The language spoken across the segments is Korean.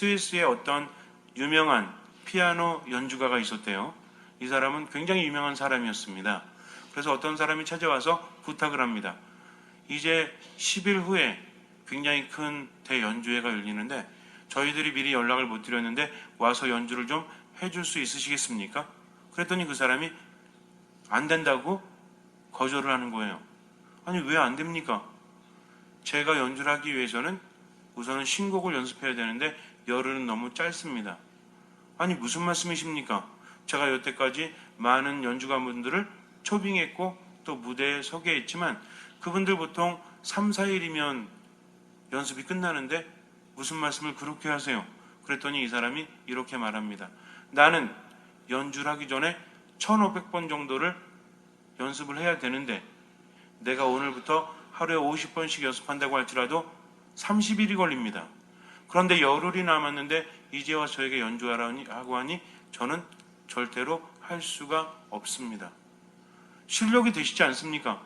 스위스의 어떤 유명한 피아노 연주가가 있었대요. 이 사람은 굉장히 유명한 사람이었습니다. 그래서 어떤 사람이 찾아와서 부탁을 합니다. 이제 10일 후에 굉장히 큰 대연주회가 열리는데 저희들이 미리 연락을 못 드렸는데 와서 연주를 좀 해줄 수 있으시겠습니까? 그랬더니 그 사람이 안 된다고 거절을 하는 거예요. 아니 왜 안 됩니까? 제가 연주를 하기 위해서는 우선은 신곡을 연습해야 되는데 열흘은 너무 짧습니다. 아니 무슨 말씀이십니까? 제가 여태까지 많은 연주가분들을 초빙했고 또 무대에 서게 했지만 그분들 보통 3, 4일이면 연습이 끝나는데 무슨 말씀을 그렇게 하세요? 그랬더니 이 사람이 이렇게 말합니다. 나는 연주를 하기 전에 1500번 정도를 연습을 해야 되는데 내가 오늘부터 하루에 50번씩 연습한다고 할지라도 30일이 걸립니다. 그런데 열흘이 남았는데 이제 와서 저에게 연주하라고 하니 저는 절대로 할 수가 없습니다. 실력이 되시지 않습니까?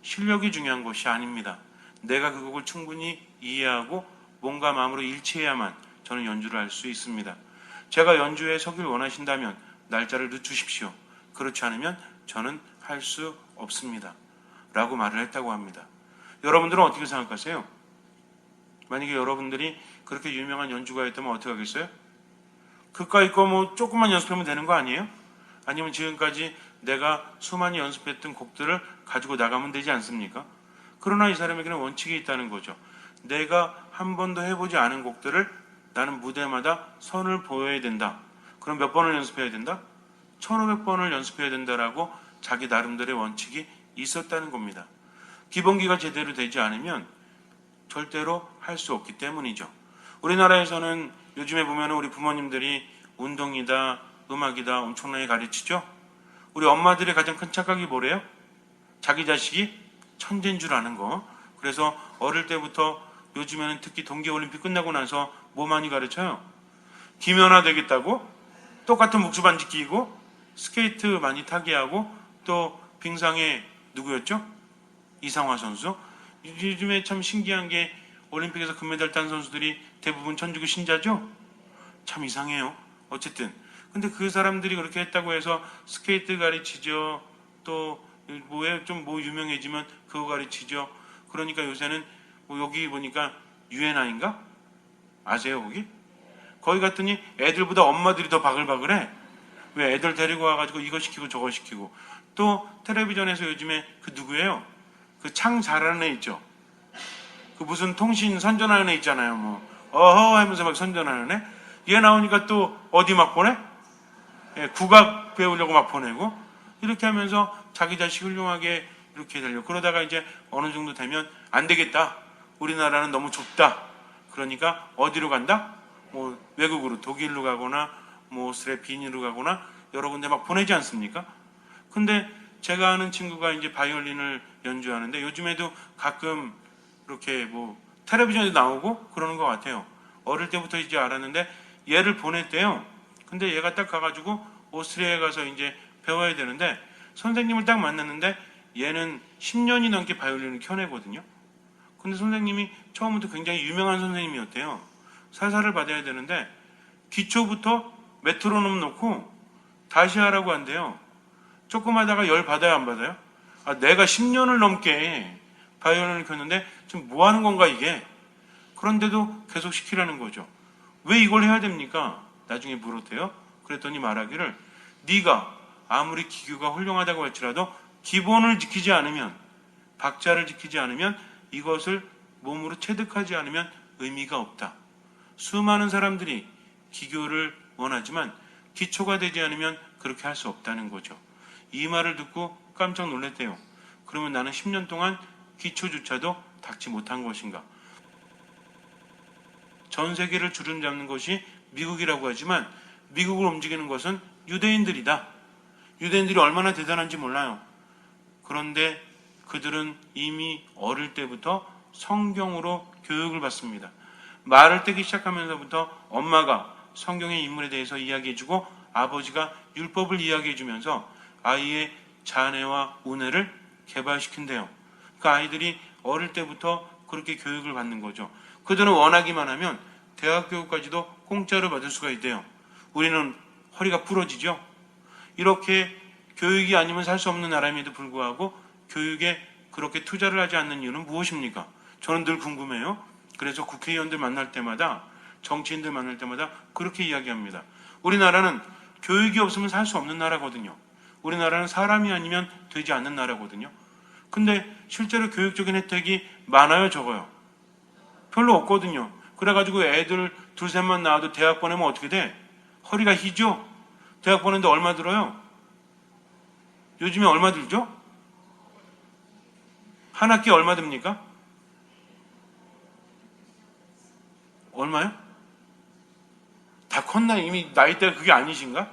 실력이 중요한 것이 아닙니다. 내가 그 곡을 충분히 이해하고 몸과 마음으로 일치해야만 저는 연주를 할 수 있습니다. 제가 연주회에 서길 원하신다면 날짜를 늦추십시오. 그렇지 않으면 저는 할 수 없습니다. 라고 말을 했다고 합니다. 여러분들은 어떻게 생각하세요? 만약에 여러분들이 그렇게 유명한 연주가였다면 어떻게 하겠어요? 그까이 거 뭐 조금만 연습하면 되는 거 아니에요? 아니면 지금까지 내가 수많이 연습했던 곡들을 가지고 나가면 되지 않습니까? 그러나 이 사람에게는 원칙이 있다는 거죠. 내가 한 번도 해보지 않은 곡들을 나는 무대마다 선을 보여야 된다. 그럼 몇 번을 연습해야 된다? 1500번을 연습해야 된다라고 자기 나름대로의 원칙이 있었다는 겁니다. 기본기가 제대로 되지 않으면 절대로 할 수 없기 때문이죠. 우리나라에서는 요즘에 보면 우리 부모님들이 운동이다, 음악이다 엄청나게 가르치죠. 우리 엄마들의 가장 큰 착각이 뭐래요? 자기 자식이 천재인 줄 아는 거. 그래서 어릴 때부터 요즘에는 특히 동계올림픽 끝나고 나서 뭐 많이 가르쳐요? 김연아 되겠다고? 똑같은 묵주반지 끼고 스케이트 많이 타게 하고 또 빙상에 누구였죠? 이상화 선수. 요즘에 참 신기한 게 올림픽에서 금메달 딴 선수들이 대부분 천주교 신자죠? 참 이상해요. 어쨌든 근데 그 사람들이 그렇게 했다고 해서 스케이트 가르치죠. 또 뭐에 좀 뭐 유명해지면 그거 가르치죠. 그러니까 요새는 뭐 여기 보니까 유엔아인가? 아세요 거기? 거기 갔더니 애들보다 엄마들이 더 바글바글해. 왜 애들 데리고 와가지고 이거 시키고 저거 시키고. 또 텔레비전에서 요즘에 그 누구예요? 그 창 잘하는 애 있죠. 그 무슨 통신 선전하는 애 있잖아요. 뭐 어허 하면서 막 선전하는 애. 얘 나오니까 또 어디 막 보내? 예, 국악 배우려고 막 보내고 이렇게 하면서 자기 자식 훌륭하게 이렇게 되려고. 그러다가 이제 어느 정도 되면 안 되겠다. 우리나라는 너무 좁다. 그러니까 어디로 간다? 뭐 외국으로 독일로 가거나 뭐 오스트리아 가거나 여러 군데 막 보내지 않습니까? 근데 제가 아는 친구가 이제 바이올린을 연주하는데 요즘에도 가끔 이렇게 뭐 텔레비전에 나오고 그러는 것 같아요. 어릴 때부터 이제 알았는데 얘를 보냈대요. 근데 얘가 딱 가가지고 오스트리아에 가서 이제 배워야 되는데 선생님을 딱 만났는데 얘는 10년이 넘게 바이올린을 켜내거든요. 근데 선생님이 처음부터 굉장히 유명한 선생님이었대요. 사사를 받아야 되는데 기초부터 메트로놈 놓고 다시 하라고 한대요. 조금 하다가 열 받아요, 안 받아요? 아, 내가 10년을 넘게 바이올린을 켰는데 지금 뭐 하는 건가 이게? 그런데도 계속 시키라는 거죠. 왜 이걸 해야 됩니까? 나중에 물었대요. 그랬더니 말하기를 네가 아무리 기교가 훌륭하다고 할지라도 기본을 지키지 않으면, 박자를 지키지 않으면, 이것을 몸으로 체득하지 않으면 의미가 없다. 수많은 사람들이 기교를 원하지만 기초가 되지 않으면 그렇게 할 수 없다는 거죠. 이 말을 듣고 깜짝 놀랐대요. 그러면 나는 10년 동안 기초조차도 닦지 못한 것인가? 전 세계를 주름잡는 것이 미국이라고 하지만 미국을 움직이는 것은 유대인들이다. 유대인들이 얼마나 대단한지 몰라요. 그런데 그들은 이미 어릴 때부터 성경으로 교육을 받습니다. 말을 떼기 시작하면서부터 엄마가 성경의 인물에 대해서 이야기해주고 아버지가 율법을 이야기해주면서 아이의 자뇌와 우뇌를 개발시킨대요. 그 아이들이 어릴 때부터 그렇게 교육을 받는 거죠. 그들은 원하기만 하면 대학 교육까지도 공짜로 받을 수가 있대요. 우리는 허리가 부러지죠. 이렇게 교육이 아니면 살 수 없는 나라임에도 불구하고 교육에 그렇게 투자를 하지 않는 이유는 무엇입니까? 저는 늘 궁금해요. 그래서 국회의원들 만날 때마다, 정치인들 만날 때마다 그렇게 이야기합니다. 우리나라는 교육이 없으면 살 수 없는 나라거든요. 우리나라는 사람이 아니면 되지 않는 나라거든요. 근데 실제로 교육적인 혜택이 많아요, 적어요? 별로 없거든요. 그래가지고 애들 둘셋만 낳아도 대학 보내면 어떻게 돼? 허리가 휘죠? 대학 보내는데 얼마 들어요? 요즘에 얼마 들죠? 한 학기에 얼마 듭니까? 얼마요? 다 컸나? 이미 나이대가 그게 아니신가?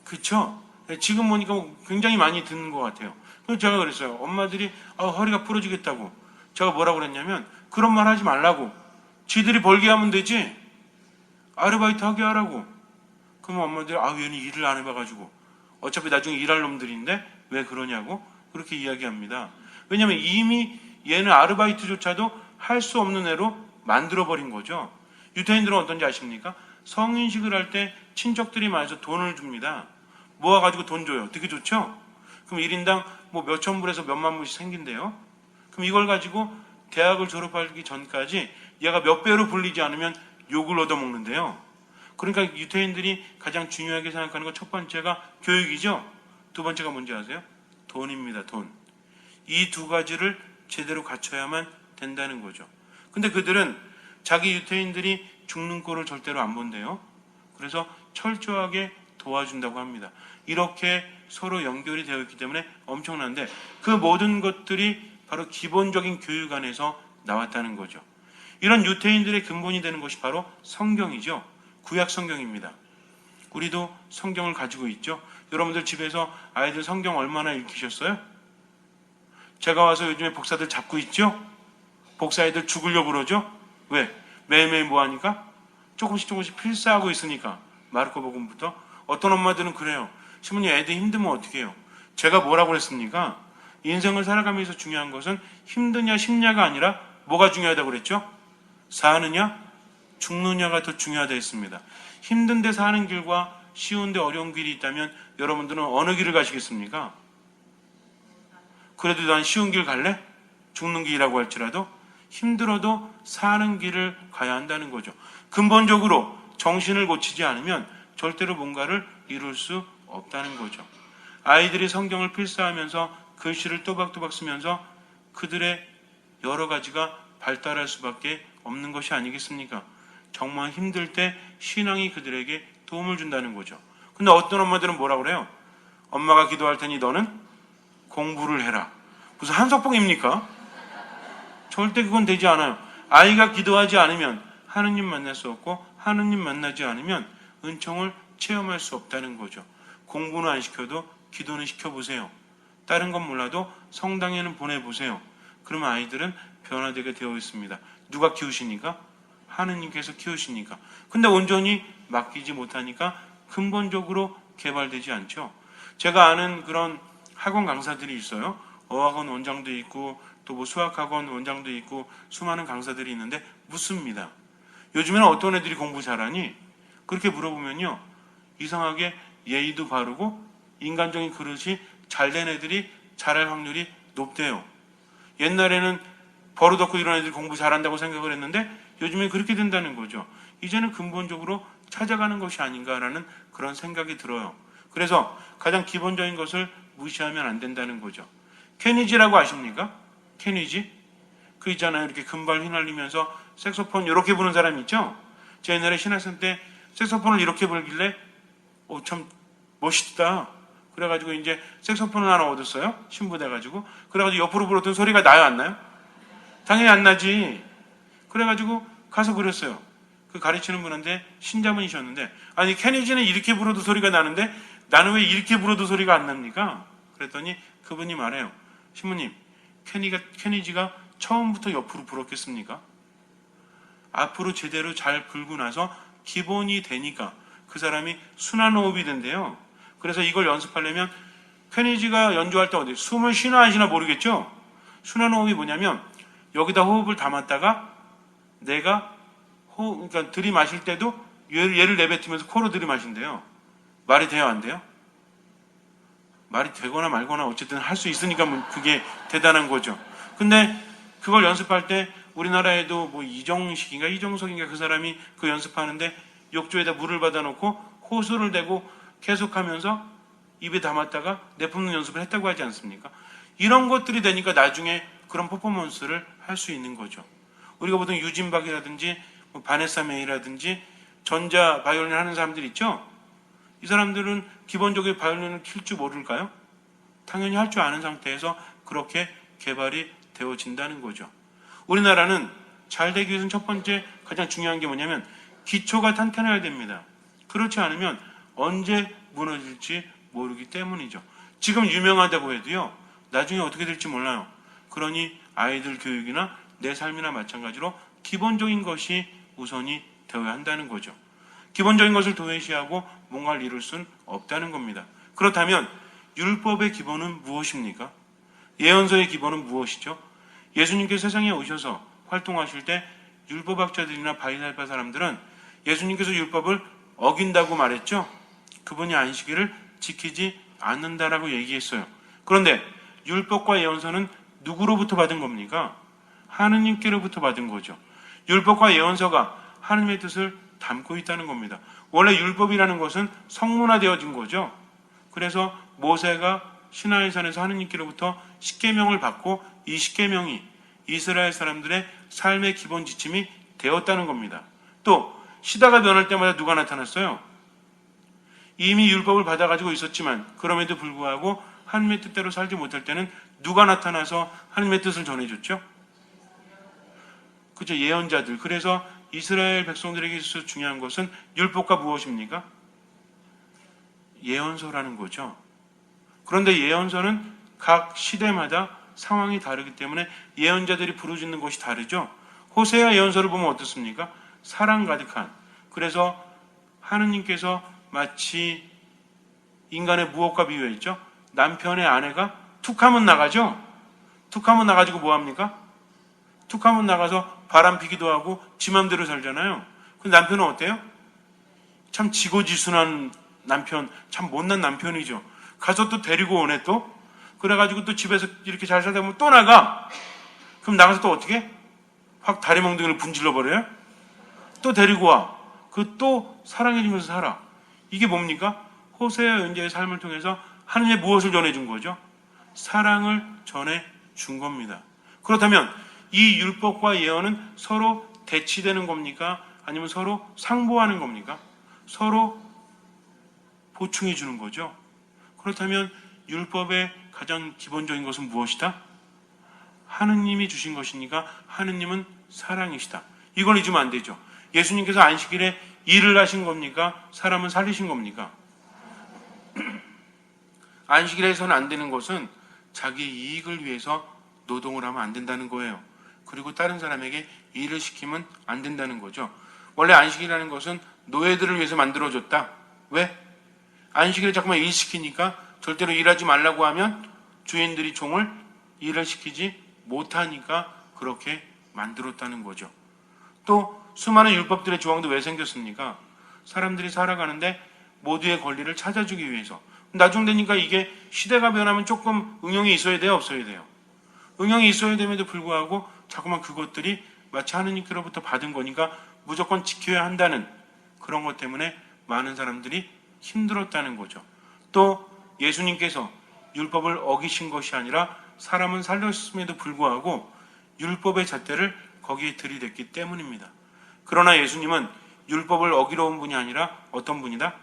그쵸? 지금 보니까 굉장히 많이 드는 것 같아요. 그래서 제가 그랬어요. 엄마들이 허리가 부러지겠다고. 제가 뭐라고 그랬냐면 그런 말 하지 말라고. 지들이 벌게 하면 되지. 아르바이트 하게 하라고. 그러면 엄마들이 얘는 일을 안 해봐가지고 어차피 나중에 일할 놈들인데 왜 그러냐고 그렇게 이야기합니다. 왜냐하면 이미 얘는 아르바이트조차도 할 수 없는 애로 만들어버린 거죠. 유태인들은 어떤지 아십니까? 성인식을 할 때 친척들이 많아서 돈을 줍니다. 모아가지고 돈 줘요. 되게 좋죠? 그럼 1인당 뭐 몇천 불에서 몇만 불씩 생긴대요. 그럼 이걸 가지고 대학을 졸업하기 전까지 얘가 몇 배로 불리지 않으면 욕을 얻어먹는데요. 그러니까 유태인들이 가장 중요하게 생각하는 것 첫 번째가 교육이죠. 두 번째가 뭔지 아세요? 돈입니다. 돈. 이 두 가지를 제대로 갖춰야만 된다는 거죠. 근데 그들은 자기 유태인들이 죽는 꼴을 절대로 안 본대요. 그래서 철저하게 도와준다고 합니다. 이렇게 서로 연결이 되어 있기 때문에 엄청난데 그 모든 것들이 바로 기본적인 교육 안에서 나왔다는 거죠. 이런 유태인들의 근본이 되는 것이 바로 성경이죠. 구약 성경입니다. 우리도 성경을 가지고 있죠. 여러분들 집에서 아이들 성경 얼마나 읽히셨어요? 제가 와서 요즘에 복사들 잡고 있죠? 복사 애들 죽으려고 그러죠? 왜? 매일매일 뭐 하니까? 조금씩 필사하고 있으니까. 마르코복음부터. 어떤 엄마들은 그래요. 신부님 애들 힘들면 어떻게 해요? 제가 뭐라고 그랬습니까? 인생을 살아가면서 중요한 것은 힘드냐 쉽냐가 아니라 뭐가 중요하다고 그랬죠? 사느냐 죽느냐가 더 중요하다 했습니다. 힘든데 사는 길과 쉬운데 어려운 길이 있다면 여러분들은 어느 길을 가시겠습니까? 그래도 난 쉬운 길 갈래? 죽는 길이라고 할지라도 힘들어도 사는 길을 가야 한다는 거죠. 근본적으로 정신을 고치지 않으면 절대로 뭔가를 이룰 수 없다는 거죠. 아이들이 성경을 필사하면서 글씨를 또박또박 쓰면서 그들의 여러 가지가 발달할 수밖에 없는 것이 아니겠습니까? 정말 힘들 때 신앙이 그들에게 도움을 준다는 거죠. 근데 어떤 엄마들은 뭐라 그래요? 엄마가 기도할 테니 너는 공부를 해라. 무슨 한석봉입니까? 절대 그건 되지 않아요. 아이가 기도하지 않으면 하느님 만날 수 없고 하느님 만나지 않으면 은총을 체험할 수 없다는 거죠. 공부는 안 시켜도 기도는 시켜보세요. 다른 건 몰라도 성당에는 보내보세요. 그러면 아이들은 변화되게 되어 있습니다. 누가 키우시니까? 하느님께서 키우시니까. 근데 온전히 맡기지 못하니까 근본적으로 개발되지 않죠. 제가 아는 그런 학원 강사들이 있어요. 어학원 원장도 있고 또 뭐 수학학원 원장도 있고 수많은 강사들이 있는데 묻습니다. 요즘에는 어떤 애들이 공부 잘하니? 그렇게 물어보면요. 이상하게 예의도 바르고 인간적인 그릇이 잘된 애들이 잘할 확률이 높대요. 옛날에는 버릇없고 이런 애들이 공부 잘한다고 생각을 했는데 요즘엔 그렇게 된다는 거죠. 이제는 근본적으로 찾아가는 것이 아닌가라는 그런 생각이 들어요. 그래서 가장 기본적인 것을 무시하면 안 된다는 거죠. 케니지라고 아십니까? 케니지? 그 있잖아요. 이렇게 금발 휘날리면서 색소폰 이렇게 부는 사람 있죠? 제 옛날에 신학생 때 색소폰을 이렇게 불길래 참 멋있다. 그래가지고 이제 색소폰을 하나 얻었어요. 신부돼가지고. 그래가지고 옆으로 불었던 소리가 나요, 안 나요? 당연히 안 나지. 그래가지고 가서 그랬어요. 그 가르치는 분한테 신자분이셨는데 아니 케니지는 이렇게 불어도 소리가 나는데 나는 왜 이렇게 불어도 소리가 안 납니까? 그랬더니 그분이 말해요. 신부님, 케니지가 처음부터 옆으로 불었겠습니까? 앞으로 제대로 잘 불고 나서 기본이 되니까 그 사람이 순환 호흡이 된대요. 그래서 이걸 연습하려면 케니지가 연주할 때 어디 숨을 쉬나 안 쉬나 모르겠죠? 순환 호흡이 뭐냐면 여기다 호흡을 담았다가 내가 그러니까 들이마실 때도 얘를 내뱉으면서 코로 들이마신대요. 말이 돼요, 안 돼요? 말이 되거나 말거나 어쨌든 할 수 있으니까 뭐 그게 대단한 거죠. 근데 그걸 연습할 때 우리나라에도 뭐 이정석인가 그 사람이 그 연습하는데 욕조에다 물을 받아놓고 호수를 대고 계속하면서 입에 담았다가 내뿜는 연습을 했다고 하지 않습니까? 이런 것들이 되니까 나중에 그런 퍼포먼스를 할 수 있는 거죠. 우리가 보통 유진박이라든지 뭐 바네사 메이라든지 전자 바이올린 하는 사람들 있죠? 이 사람들은 기본적으로 바이올린을 킬 줄 모를까요? 당연히 할 줄 아는 상태에서 그렇게 개발이 되어진다는 거죠. 우리나라는 잘 되기 위해서는 첫 번째 가장 중요한 게 뭐냐면 기초가 탄탄해야 됩니다. 그렇지 않으면 언제 무너질지 모르기 때문이죠. 지금 유명하다고 해도요, 나중에 어떻게 될지 몰라요. 그러니 아이들 교육이나 내 삶이나 마찬가지로 기본적인 것이 우선이 되어야 한다는 거죠. 기본적인 것을 도외시하고 뭔가를 이룰 수는 없다는 겁니다. 그렇다면 율법의 기본은 무엇입니까? 예언서의 기본은 무엇이죠? 예수님께서 세상에 오셔서 활동하실 때 율법학자들이나 바리새파 사람들은 예수님께서 율법을 어긴다고 말했죠. 그분이 안식일을 지키지 않는다라고 얘기했어요. 그런데 율법과 예언서는 누구로부터 받은 겁니까? 하느님께로부터 받은 거죠. 율법과 예언서가 하느님의 뜻을 담고 있다는 겁니다. 원래 율법이라는 것은 성문화되어진 거죠. 그래서 모세가 시나이산에서 하느님께로부터 십계명을 받고 이 십계명이 이스라엘 사람들의 삶의 기본 지침이 되었다는 겁니다. 또 시대가 변할 때마다 누가 나타났어요? 이미 율법을 받아가지고 있었지만 그럼에도 불구하고 하느님의 뜻대로 살지 못할 때는 누가 나타나서 하느님의 뜻을 전해줬죠? 그죠? 예언자들. 그래서 이스라엘 백성들에게 있어서 중요한 것은 율법과 무엇입니까? 예언서라는 거죠. 그런데 예언서는 각 시대마다 상황이 다르기 때문에 예언자들이 부르짖는 것이 다르죠. 호세아 예언서를 보면 어떻습니까? 사랑 가득한. 그래서 하느님께서 마치 인간의 무엇과 비유했죠? 남편의 아내가 툭하면 나가죠. 툭하면 나가지고 뭐합니까? 툭하면 나가서 바람 피기도 하고 지 맘대로 살잖아요. 근데 남편은 어때요? 참 지고지순한 남편, 참 못난 남편이죠. 가서 또 데리고 오네 또. 그래가지고 또 집에서 이렇게 잘 살다 보면 또 나가. 그럼 나가서 또 어떻게? 확 다리 몽둥이를 분질러 버려요? 또 데리고 와. 그 또 사랑해주면서 살아. 이게 뭡니까? 호세아 연자의 삶을 통해서 하느님의 무엇을 전해준 거죠? 사랑을 전해준 겁니다. 그렇다면 이 율법과 예언은 서로 대치되는 겁니까? 아니면 서로 상보하는 겁니까? 서로 보충해 주는 거죠. 그렇다면 율법의 가장 기본적인 것은 무엇이다? 하느님이 주신 것이니까 하느님은 사랑이시다. 이걸 잊으면 안 되죠. 예수님께서 안식일에 일을 하신 겁니까? 사람은 살리신 겁니까? 안식일에서는 안 되는 것은 자기 이익을 위해서 노동을 하면 안 된다는 거예요. 그리고 다른 사람에게 일을 시키면 안 된다는 거죠. 원래 안식이라는 것은 노예들을 위해서 만들어졌다. 왜? 안식일에 자꾸만 일 시키니까 절대로 일하지 말라고 하면 주인들이 종을 일을 시키지 못하니까 그렇게 만들었다는 거죠. 또 수많은 율법들의 조항도 왜 생겼습니까? 사람들이 살아가는데 모두의 권리를 찾아주기 위해서. 나중 되니까 이게 시대가 변하면 조금 응용이 있어야 돼요? 없어야 돼요? 응용이 있어야 됨에도 불구하고 자꾸만 그것들이 마치 하느님께로부터 받은 거니까 무조건 지켜야 한다는 그런 것 때문에 많은 사람들이 힘들었다는 거죠. 또 예수님께서 율법을 어기신 것이 아니라 사람은 살렸음에도 불구하고 율법의 잣대를 거기에 들이댔기 때문입니다. 그러나 예수님은 율법을 어기러 온 분이 아니라 어떤 분이다?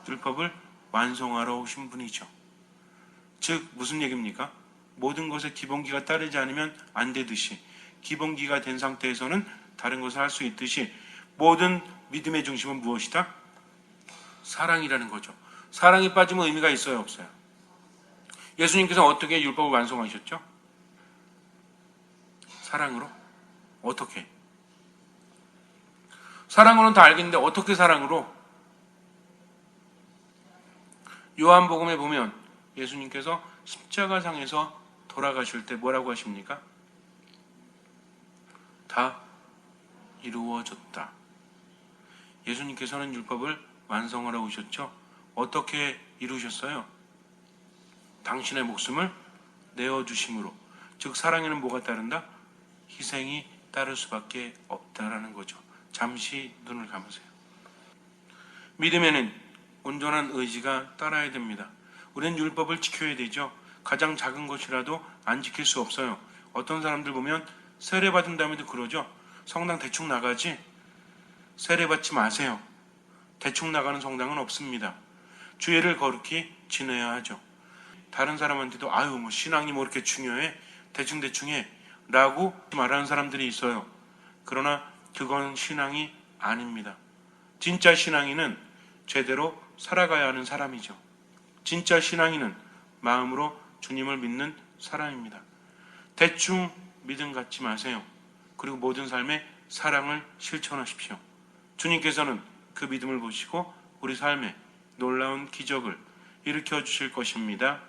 율법을 완성하러 오신 분이죠. 즉 무슨 얘기입니까? 모든 것에 기본기가 따르지 않으면 안 되듯이 기본기가 된 상태에서는 다른 것을 할 수 있듯이 모든 믿음의 중심은 무엇이다? 사랑이라는 거죠. 사랑이 빠지면 의미가 있어요, 없어요? 예수님께서 어떻게 율법을 완성하셨죠? 사랑으로? 어떻게? 사랑으로는 다 알겠는데 어떻게 사랑으로? 요한복음에 보면 예수님께서 십자가상에서 돌아가실 때 뭐라고 하십니까? 다 이루어졌다. 예수님께서는 율법을 완성하러 오셨죠. 어떻게 이루셨어요? 당신의 목숨을 내어주심으로. 즉 사랑에는 뭐가 따른다? 희생이 따를 수밖에 없다라는 거죠. 잠시 눈을 감으세요. 믿음에는 온전한 의지가 따라야 됩니다. 우리는 율법을 지켜야 되죠. 가장 작은 것이라도 안 지킬 수 없어요. 어떤 사람들 보면 세례 받은 다음에도 그러죠. 성당 대충 나가지 세례 받지 마세요. 대충 나가는 성당은 없습니다. 주의를 거룩히 지내야 하죠. 다른 사람한테도 아유 뭐 신앙이 뭐 이렇게 중요해? 대충대충 해 라고 말하는 사람들이 있어요. 그러나 그건 신앙이 아닙니다. 진짜 신앙인은 제대로 살아가야 하는 사람이죠. 진짜 신앙인은 마음으로 주님을 믿는 사람입니다. 대충 믿음 갖지 마세요. 그리고 모든 삶에 사랑을 실천하십시오. 주님께서는 그 믿음을 보시고 우리 삶에 놀라운 기적을 일으켜 주실 것입니다.